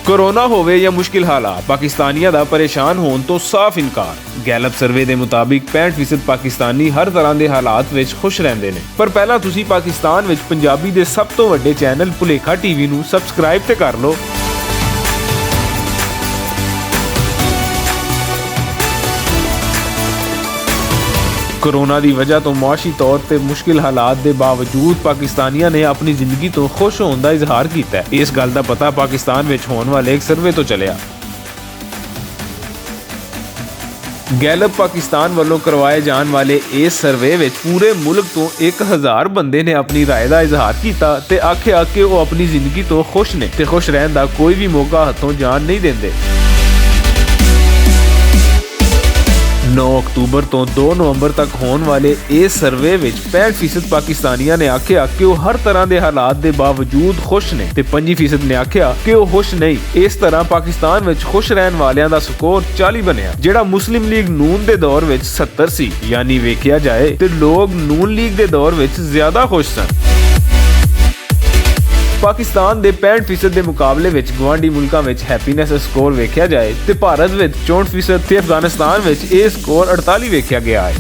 Corona होवे या मुश्किल हालात, पाकिस्तानियों का परेशान होने तो साफ इनकार। गैलप सर्वे के मुताबिक 65% पाकिस्तानी हर तरह के हालात विच खुश रहते हैं। पर पहला तुसी पाकिस्तान विच पंजाबी के सब तो वड्डे चैनल भुलेखा टीवी नू सबसक्राइब ते कर लो। कोरोना की वजह तो मुआशी तौर पर मुश्किल हालात के बावजूद पाकिस्तानियों ने अपनी जिंदगी तो खुश होने का इजहार किया है। इस गल का पता पाकिस्तान में होने वाले एक सर्वे तो चलिया। गैलप पाकिस्तान वालों करवाए जाने वाले इस सर्वे में पूरे मुल्क तो 1000 बंदे ने अपनी राय का इजहार किया ते आखे कि वो अपनी जिंदगी तो खुश ने ते खुश रहने का कोई भी मौका हथों जान नहीं देंदे। 9 अक्तूबर तो 2 नवंबर तक होने वाले इस सर्वे में 65% पाकिस्तानियों ने आख्या कि वो हर तरह के हालात के बावजूद खुश ने ते 5% ने आख्या कि वो खुश नहीं। इस तरह पाकिस्तान में खुश रहने वालियां दा स्कोर 40 बनया, जेड़ा मुस्लिम लीग नून दे दौर में 70 सी। यानी वेखिया जाए तो लोग नून लीग दे दौर में ज्यादा खुश सन। पाकिस्तान के 65% के मुकाबले में गवांडी मुल्कों में हैप्पीनेस स्कोर वेख्या जाए तो भारत में 64% ते अफगानिस्तान में यह स्कोर 48 वेख्या गया है।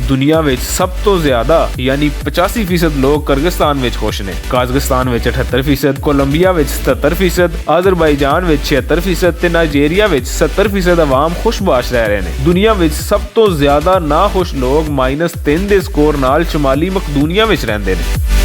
दुनिया में सब तो ज्यादा यानी 85% लोग किर्गिस्तान में खुश ने, काजकिस्तान में 78%, कोलंबिया में 77%, अजरबैजान में 76% ते नाइजीरिया में 70% अवाम खुशबाश रह रहे हैं। दुनिया में सब तो ज्यादा ना खुश लोग -3 के स्कोर नाल शुमाली मकदूनिया में रहंदे ने।